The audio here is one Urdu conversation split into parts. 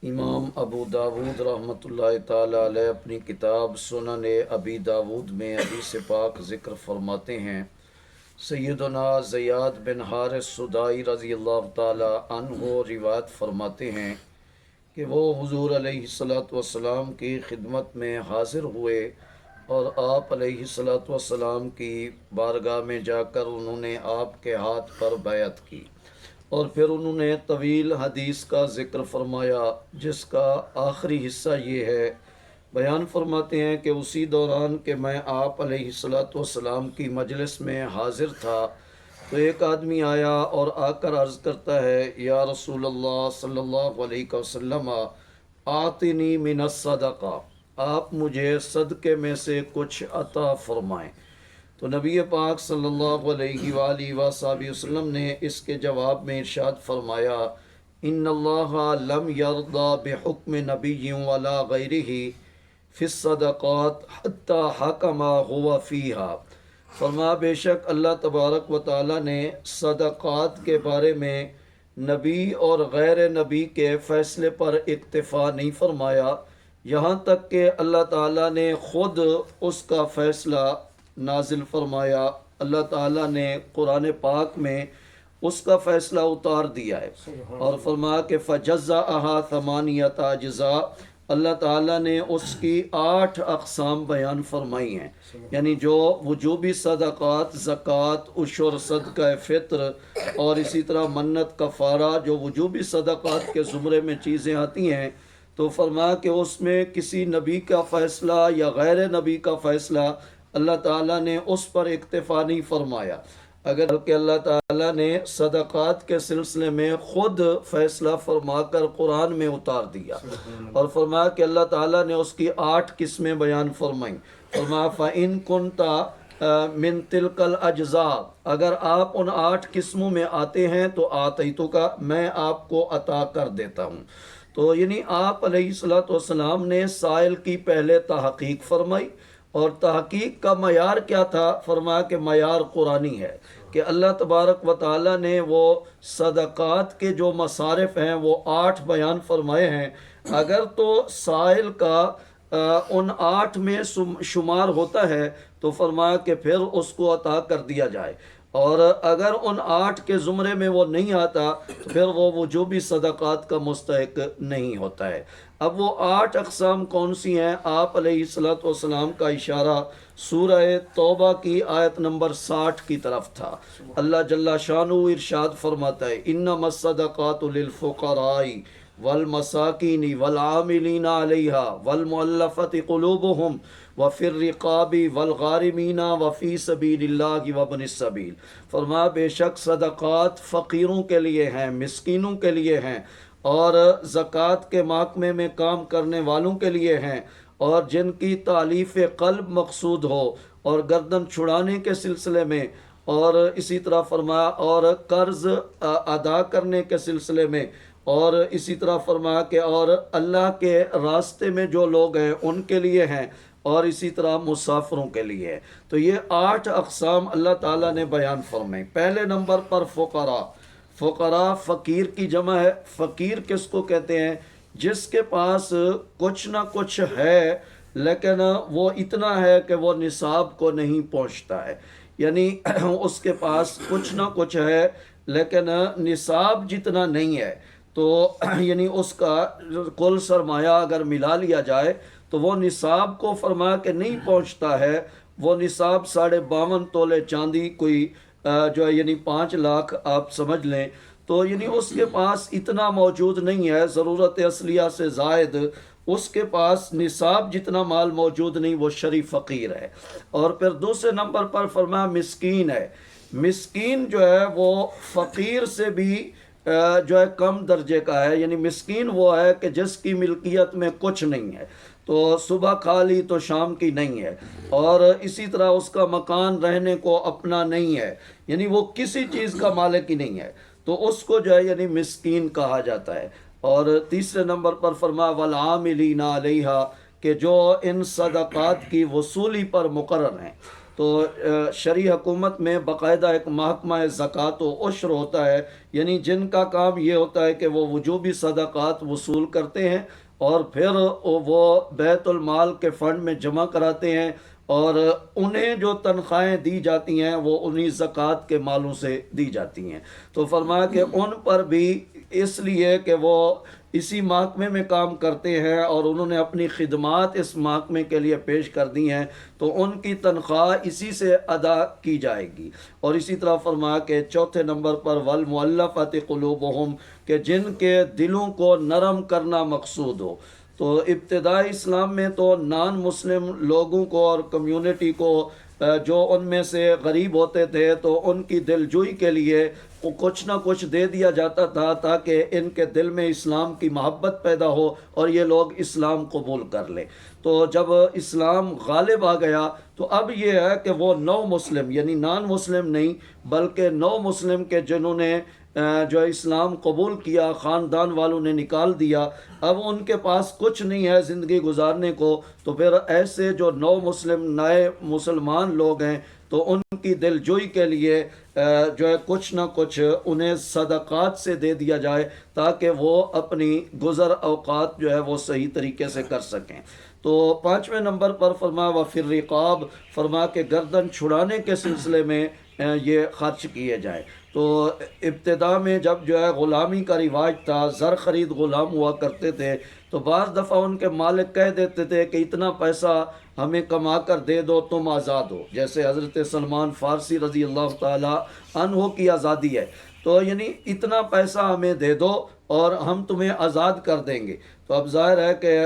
امام ابو داود رحمۃ اللہ تعالی علیہ اپنی کتاب سنن ابی داود میں حدیث پاک ذکر فرماتے ہیں، سیدنا زیاد بن حارث سدائی رضی اللہ تعالی عنہ روایت فرماتے ہیں کہ وہ حضور علیہ الصلاۃ والسلام کی خدمت میں حاضر ہوئے اور آپ علیہ الصلاۃ والسلام کی بارگاہ میں جا کر انہوں نے آپ کے ہاتھ پر بیعت کی، اور پھر انہوں نے طویل حدیث کا ذکر فرمایا جس کا آخری حصہ یہ ہے۔ بیان فرماتے ہیں کہ اسی دوران کہ میں آپ علیہ الصلاۃ والسلام کی مجلس میں حاضر تھا تو ایک آدمی آیا اور آ کر عرض کرتا ہے، یا رسول اللہ صلی اللہ علیہ وسلم آتنی من الصدقہ، آپ مجھے صدقے میں سے کچھ عطا فرمائیں۔ تو نبی پاک صلی اللہ علیہ وآلہ وصحبہ وسلم نے اس کے جواب میں ارشاد فرمایا، ان اللہ لم یرضى بحکم نبی ولا غیرہ فی الصدقات حتی حکم هو فیہا۔ فرمایا بے شک اللہ تبارک و تعالی نے صدقات کے بارے میں نبی اور غیر نبی کے فیصلے پر اکتفا نہیں فرمایا، یہاں تک کہ اللہ تعالیٰ نے خود اس کا فیصلہ نازل فرمایا۔ اللہ تعالیٰ نے قرآن پاک میں اس کا فیصلہ اتار دیا ہے اور فرمایا کہ فَجَزَّأَهَا ثَمَانِيَةَ اجزاء، اللہ تعالیٰ نے اس کی 8 اقسام بیان فرمائی ہیں، یعنی جو وجوبی صدقات، زکوٰۃ، عشر، صدقہ فطر اور اسی طرح منت، کفارہ، جو وجوبی صدقات کے زمرے میں چیزیں آتی ہیں، تو فرمایا کہ اس میں کسی نبی کا فیصلہ یا غیر نبی کا فیصلہ اللہ تعالیٰ نے اس پر اکتفا نہیں فرمایا، اگر کہ اللہ تعالیٰ نے صدقات کے سلسلے میں خود فیصلہ فرما کر قرآن میں اتار دیا، اور فرمایا کہ اللہ تعالیٰ نے اس کی 8 قسمیں بیان فرمائیں۔ فرمایا فَإِن كُنْتَ مِن تِلْكَ الْأَجْزَاءِ، اگر آپ ان 8 قسموں میں آتے ہیں تو آتیتو کا، میں آپ کو عطا کر دیتا ہوں۔ تو یعنی آپ علیہ الصلوۃ والسلام نے سائل کی پہلے تحقیق فرمائی، اور تحقیق کا معیار کیا تھا؟ فرمایا کہ معیار قرآنی ہے کہ اللہ تبارک و تعالیٰ نے وہ صدقات کے جو مصارف ہیں وہ 8 بیان فرمائے ہیں، اگر تو سائل کا ان 8 میں شمار ہوتا ہے تو فرمایا کہ پھر اس کو عطا کر دیا جائے، اور اگر ان 8 کے زمرے میں وہ نہیں آتا تو پھر وہ وجوبی صدقات کا مستحق نہیں ہوتا ہے۔ اب وہ 8 اقسام کون سی ہیں؟ آپ علیہ الصلوۃ والسلام کا اشارہ سورہ توبہ کی آیت نمبر 60 کی طرف تھا۔ اللہ جل شانہ ارشاد فرماتا ہے، انما الصدقات للفقراء والمساکین والعاملین علیہا والمؤلفۃ قلوبہم وفی الرقاب والغارمین وفی سبیل اللہ وابن السبیل۔ فرمایا بے شک صدقات فقیروں کے لیے ہیں، مسکینوں کے لیے ہیں، اور زکوٰۃ کے محکمے میں کام کرنے والوں کے لیے ہیں، اور جن کی تالیف قلب مقصود ہو اور گردن چھڑانے کے سلسلے میں، اور اسی طرح فرمایا اور قرض ادا کرنے کے سلسلے میں، اور اسی طرح فرمایا کہ اور اللہ کے راستے میں جو لوگ ہیں ان کے لیے ہیں، اور اسی طرح مسافروں کے لیے۔ تو یہ 8 اقسام اللہ تعالیٰ نے بیان فرمائے۔ پہلے نمبر پر فقراء، فقراء فقیر کی جمع ہے۔ فقیر کس کو کہتے ہیں؟ جس کے پاس کچھ نہ کچھ ہے لیکن وہ اتنا ہے کہ وہ نصاب کو نہیں پہنچتا ہے، یعنی اس کے پاس کچھ نہ کچھ ہے لیکن نصاب جتنا نہیں ہے، تو یعنی اس کا کل سرمایہ اگر ملا لیا جائے تو وہ نصاب کو فرمایا کہ نہیں پہنچتا ہے۔ وہ نصاب 52.5 تولے چاندی کوئی جو ہے یعنی 5 لاکھ آپ سمجھ لیں، تو یعنی اس کے پاس اتنا موجود نہیں ہے، ضرورت اصلیہ سے زائد اس کے پاس نصاب جتنا مال موجود نہیں، وہ شرعی فقیر ہے۔ اور پھر دوسرے نمبر پر فرمایا مسکین ہے۔ مسکین جو ہے وہ فقیر سے بھی جو ہے کم درجے کا ہے، یعنی مسکین وہ ہے کہ جس کی ملکیت میں کچھ نہیں ہے، تو صبح کھا لی تو شام کی نہیں ہے، اور اسی طرح اس کا مکان رہنے کو اپنا نہیں ہے، یعنی وہ کسی چیز کا مالک ہی نہیں ہے، تو اس کو جو ہے یعنی مسکین کہا جاتا ہے۔ اور تیسرے نمبر پر فرمایا والعاملین علیہا، کہ جو ان صدقات کی وصولی پر مقرر ہیں۔ تو شرعی حکومت میں باقاعدہ ایک محکمہ زکوٰۃ و عشر ہوتا ہے، یعنی جن کا کام یہ ہوتا ہے کہ وہ وجوبی صدقات وصول کرتے ہیں اور پھر وہ بیت المال کے فنڈ میں جمع کراتے ہیں، اور انہیں جو تنخواہیں دی جاتی ہیں وہ انہی زکوٰۃ کے مالوں سے دی جاتی ہیں۔ تو فرمایا کہ ان پر بھی اس لیے کہ وہ اسی محکمے میں کام کرتے ہیں اور انہوں نے اپنی خدمات اس محکمے کے لیے پیش کر دی ہیں، تو ان کی تنخواہ اسی سے ادا کی جائے گی۔ اور اسی طرح فرمایا کہ چوتھے نمبر پر والمؤلفۃ قلوبہم، کہ جن کے دلوں کو نرم کرنا مقصود ہو۔ تو ابتدائی اسلام میں تو نان مسلم لوگوں کو اور کمیونٹی کو جو ان میں سے غریب ہوتے تھے تو ان کی دل جوئی کے لیے کچھ نہ کچھ دے دیا جاتا تھا تاکہ ان کے دل میں اسلام کی محبت پیدا ہو اور یہ لوگ اسلام قبول کر لیں۔ تو جب اسلام غالب آ گیا تو اب یہ ہے کہ وہ نو مسلم، یعنی نان مسلم نہیں بلکہ نو مسلم کے جنہوں نے جو اسلام قبول کیا، خاندان والوں نے نکال دیا، اب ان کے پاس کچھ نہیں ہے زندگی گزارنے کو، تو پھر ایسے جو نو مسلم نئے مسلمان لوگ ہیں تو ان کی دل جوئی کے لیے جو ہے کچھ نہ کچھ انہیں صدقات سے دے دیا جائے تاکہ وہ اپنی گزر اوقات جو ہے وہ صحیح طریقے سے کر سکیں۔ تو پانچویں نمبر پر فرمایا وفی الرقاب، فرمایا کہ گردن چھڑانے کے سلسلے میں یہ خرچ کیے جائیں۔ تو ابتدا میں جب جو ہے غلامی کا رواج تھا، زر خرید غلام ہوا کرتے تھے، تو بعض دفعہ ان کے مالک کہہ دیتے تھے کہ اتنا پیسہ ہمیں کما کر دے دو تم آزاد ہو، جیسے حضرت سلمان فارسی رضی اللہ تعالی عنہ کی آزادی ہے، تو یعنی اتنا پیسہ ہمیں دے دو اور ہم تمہیں آزاد کر دیں گے۔ تو اب ظاہر ہے کہ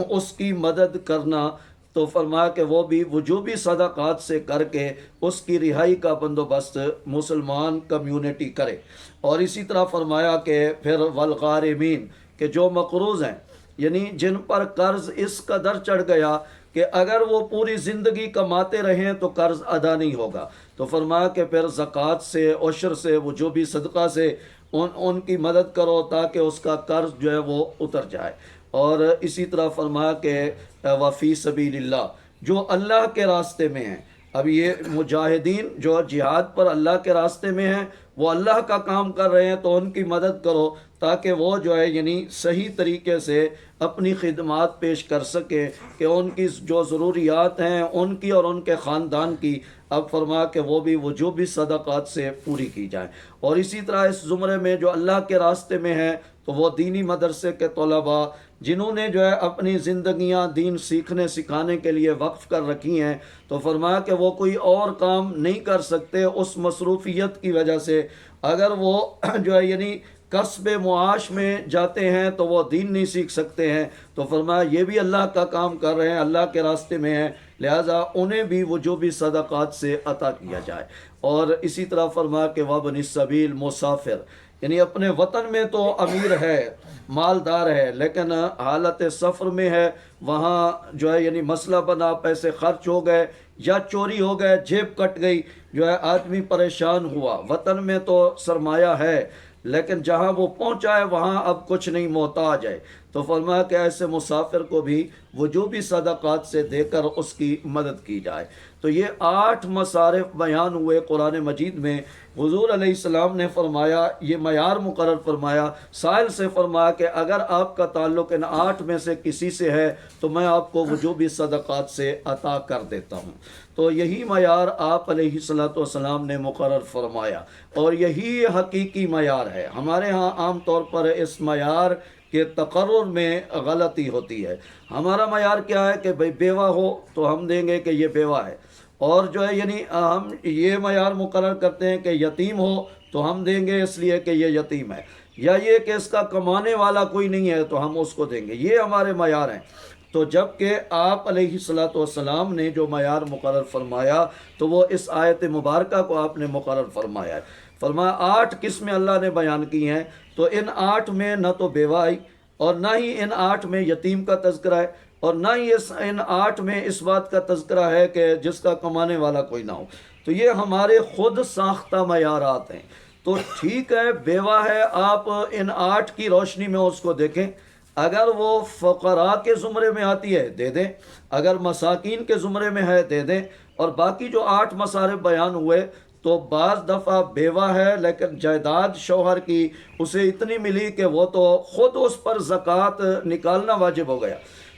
اس کی مدد کرنا، تو فرمایا کہ وہ بھی وجوبی صدقات سے کر کے اس کی رہائی کا بندوبست مسلمان کمیونٹی کرے۔ اور اسی طرح فرمایا کہ پھر والغارمین، کہ جو مقروض ہیں، یعنی جن پر قرض اس قدر چڑھ گیا کہ اگر وہ پوری زندگی کماتے رہیں تو قرض ادا نہیں ہوگا، تو فرمایا کہ پھر زکوٰۃ سے، عشر سے، وجوبی صدقہ سے ان کی مدد کرو تاکہ اس کا قرض جو ہے وہ اتر جائے۔ اور اسی طرح فرمایا کہ وفی سبیل اللہ، جو اللہ کے راستے میں ہیں، اب یہ مجاہدین جو جہاد پر اللہ کے راستے میں ہیں وہ اللہ کا کام کر رہے ہیں تو ان کی مدد کرو تاکہ وہ جو ہے یعنی صحیح طریقے سے اپنی خدمات پیش کر سکیں کہ ان کی جو ضروریات ہیں ان کی اور ان کے خاندان کی، اب فرما کہ وہ بھی وجوبی صدقات سے پوری کی جائیں۔ اور اسی طرح اس زمرے میں جو اللہ کے راستے میں ہیں تو وہ دینی مدرسے کے طلباء جنہوں نے جو ہے اپنی زندگیاں دین سیکھنے سکھانے کے لیے وقف کر رکھی ہیں، تو فرمایا کہ وہ کوئی اور کام نہیں کر سکتے اس مصروفیت کی وجہ سے، اگر وہ جو ہے یعنی کسب معاش میں جاتے ہیں تو وہ دین نہیں سیکھ سکتے ہیں، تو فرمایا یہ بھی اللہ کا کام کر رہے ہیں، اللہ کے راستے میں ہیں، لہٰذا انہیں بھی وجوبی صدقات سے عطا کیا جائے۔ اور اسی طرح فرمایا کہ وابن السبیل، مسافر یعنی اپنے وطن میں تو امیر ہے، مالدار ہے، لیکن حالت سفر میں ہے، وہاں جو ہے یعنی مسئلہ بنا، پیسے خرچ ہو گئے یا چوری ہو گئے، جیب کٹ گئی، جو ہے آدمی پریشان ہوا، وطن میں تو سرمایہ ہے لیکن جہاں وہ پہنچا ہے وہاں اب کچھ نہیں، محتاج ہے، تو فرمایا کہ ایسے مسافر کو بھی وجوبی صدقات سے دے کر اس کی مدد کی جائے۔ تو یہ 8 مصارف بیان ہوئے قرآن مجید میں۔ حضور علیہ السلام نے فرمایا، یہ معیار مقرر فرمایا، سائل سے فرمایا کہ اگر آپ کا تعلق ان 8 میں سے کسی سے ہے تو میں آپ کو وجوبی صدقات سے عطا کر دیتا ہوں۔ تو یہی معیار آپ علیہ السلام نے مقرر فرمایا اور یہی حقیقی معیار ہے۔ ہمارے ہاں عام طور پر اس معیار کے تقرر میں غلطی ہوتی ہے۔ ہمارا معیار کیا ہے کہ بھئی بیوہ ہو تو ہم دیں گے کہ یہ بیوہ ہے، اور جو ہے یعنی ہم یہ معیار مقرر کرتے ہیں کہ یتیم ہو تو ہم دیں گے اس لیے کہ یہ یتیم ہے، یا یہ کہ اس کا کمانے والا کوئی نہیں ہے تو ہم اس کو دیں گے، یہ ہمارے معیار ہیں۔ تو جب کہ آپ علیہ السلام نے جو معیار مقرر فرمایا تو وہ اس آیت مبارکہ کو آپ نے مقرر فرمایا ہے۔ فرمایا 8 قسمیں اللہ نے بیان کی ہیں، تو ان 8 میں نہ تو بیوہ آئی اور نہ ہی ان 8 میں یتیم کا تذکرہ ہے اور نہ ہی ان 8 میں اس بات کا تذکرہ ہے کہ جس کا کمانے والا کوئی نہ ہو۔ تو یہ ہمارے خود ساختہ معیارات ہیں۔ تو ٹھیک ہے بیوہ ہے، آپ ان 8 کی روشنی میں اس کو دیکھیں، اگر وہ فقراء کے زمرے میں آتی ہے دے دیں، اگر مساکین کے زمرے میں ہے دے دیں، اور باقی جو 8 مصارف بیان ہوئے تو بعض دفعہ بیوہ ہے لیکن جائیداد شوہر کی اسے اتنی ملی کہ وہ تو خود اس پر زکوٰۃ نکالنا واجب ہو گیا.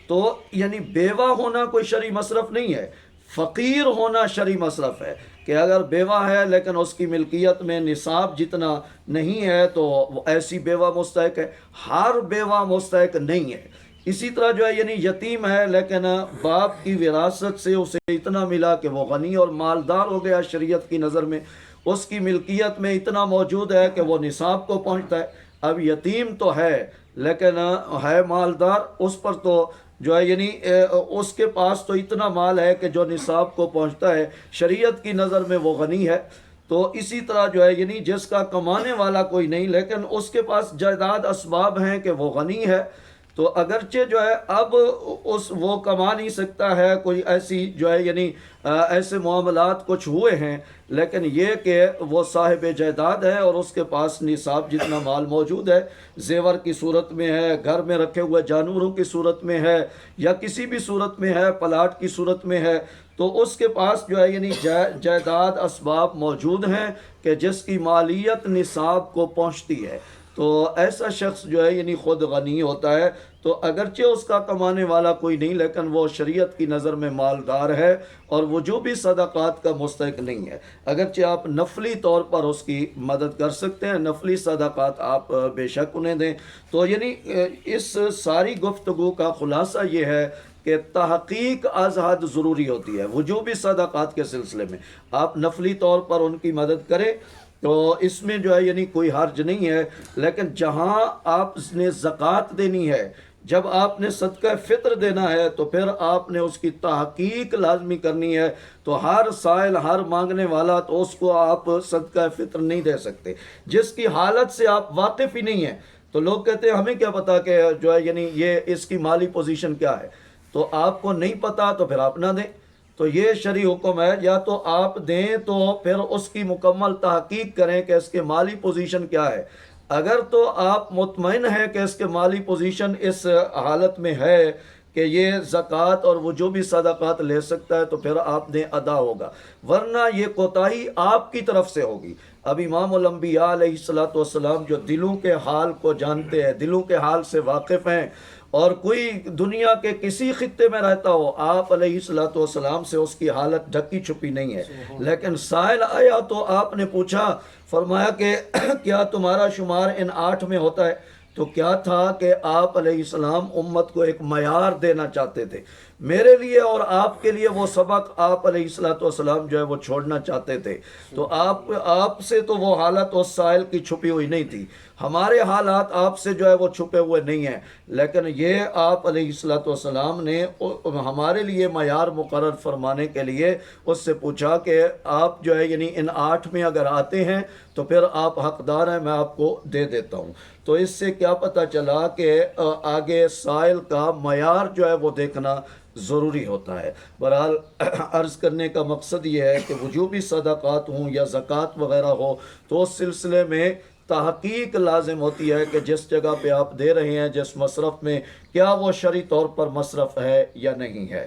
تو یعنی بیوہ ہونا کوئی شرعی مصرف نہیں ہے، فقیر ہونا شرعی مصرف ہے. کہ اگر بیوہ ہے لیکن اس کی ملکیت میں نصاب جتنا نہیں ہے تو وہ ایسی بیوہ مستحق ہے. ہر بیوہ مستحق نہیں ہے. اسی طرح جو ہے یعنی یتیم ہے لیکن باپ کی وراثت سے اسے اتنا ملا کہ وہ غنی اور مالدار ہو گیا شریعت کی نظر میں، اس کی ملکیت میں اتنا موجود ہے کہ وہ نصاب کو پہنچتا ہے. اب یتیم تو ہے لیکن ہے مالدار، اس پر تو جو ہے یعنی اس کے پاس تو اتنا مال ہے کہ جو نصاب کو پہنچتا ہے، شریعت کی نظر میں وہ غنی ہے. تو اسی طرح جو ہے یعنی جس کا کمانے والا کوئی نہیں لیکن اس کے پاس جائیداد اسباب ہیں کہ وہ غنی ہے، تو اگرچہ جو ہے اب وہ کما نہیں سکتا ہے، کوئی ایسی جو ہے یعنی ایسے معاملات کچھ ہوئے ہیں، لیکن یہ کہ وہ صاحب جائیداد ہے اور اس کے پاس نصاب جتنا مال موجود ہے، زیور کی صورت میں ہے، گھر میں رکھے ہوئے جانوروں کی صورت میں ہے، یا کسی بھی صورت میں ہے، پلاٹ کی صورت میں ہے، تو اس کے پاس جو ہے یعنی جائیداد اسباب موجود ہیں کہ جس کی مالیت نصاب کو پہنچتی ہے. تو ایسا شخص جو ہے یعنی خود غنی ہوتا ہے. تو اگرچہ اس کا کمانے والا کوئی نہیں لیکن وہ شریعت کی نظر میں مالدار ہے اور وجوبی صدقات کا مستحق نہیں ہے. اگرچہ آپ نفلی طور پر اس کی مدد کر سکتے ہیں، نفلی صدقات آپ بے شک انہیں دیں. تو یعنی اس ساری گفتگو کا خلاصہ یہ ہے کہ تحقیق از حد ضروری ہوتی ہے. وجوبی صدقات کے سلسلے میں آپ نفلی طور پر ان کی مدد کریں تو اس میں جو ہے یعنی کوئی حرج نہیں ہے، لیکن جہاں آپ نے زکوٰۃ دینی ہے، جب آپ نے صدقہ فطر دینا ہے تو پھر آپ نے اس کی تحقیق لازمی کرنی ہے. تو ہر سائل، ہر مانگنے والا تو اس کو آپ صدقہ فطر نہیں دے سکتے جس کی حالت سے آپ واقف ہی نہیں ہیں. تو لوگ کہتے ہیں ہمیں کیا پتا کہ جو ہے یعنی یہ اس کی مالی پوزیشن کیا ہے. تو آپ کو نہیں پتا تو پھر آپ نہ دیں. تو یہ شرعی حکم ہے، یا تو آپ دیں تو پھر اس کی مکمل تحقیق کریں کہ اس کے مالی پوزیشن کیا ہے. اگر تو آپ مطمئن ہیں کہ اس کے مالی پوزیشن اس حالت میں ہے کہ یہ زکوٰۃ اور وہ جو بھی صدقات لے سکتا ہے تو پھر آپ نے ادا ہوگا، ورنہ یہ کوتاہی آپ کی طرف سے ہوگی. اب امام الانبیاء علیہ السلام جو دلوں کے حال کو جانتے ہیں، دلوں کے حال سے واقف ہیں، اور کوئی دنیا کے کسی خطے میں رہتا ہو، آپ علیہ السلام سے اس کی حالت ڈھکی چھپی نہیں ہے. لیکن سائل آیا تو آپ نے پوچھا، فرمایا کہ کیا تمہارا شمار ان 8 میں ہوتا ہے؟ تو کیا تھا کہ آپ علیہ السلام امت کو ایک معیار دینا چاہتے تھے. میرے لیے اور آپ کے لیے وہ سبق آپ علیہ السلام جو ہے وہ چھوڑنا چاہتے تھے. تو آپ سے تو وہ حالت اس سائل کی چھپی ہوئی نہیں تھی، ہمارے حالات آپ سے جو ہے وہ چھپے ہوئے نہیں ہیں، لیکن یہ آپ علیہ السلام نے ہمارے لیے معیار مقرر فرمانے کے لیے اس سے پوچھا کہ آپ جو ہے یعنی ان 8 میں اگر آتے ہیں تو پھر آپ حقدار ہیں، میں آپ کو دے دیتا ہوں. تو اس سے کیا پتہ چلا کہ آگے سائل کا معیار جو ہے وہ دیکھنا ضروری ہوتا ہے. بہرحال عرض کرنے کا مقصد یہ ہے کہ وجوبی صدقات ہوں یا زکوٰۃ وغیرہ ہو تو اس سلسلے میں تحقیق لازم ہوتی ہے کہ جس جگہ پہ آپ دے رہے ہیں، جس مصرف میں، کیا وہ شرعی طور پر مصرف ہے یا نہیں ہے.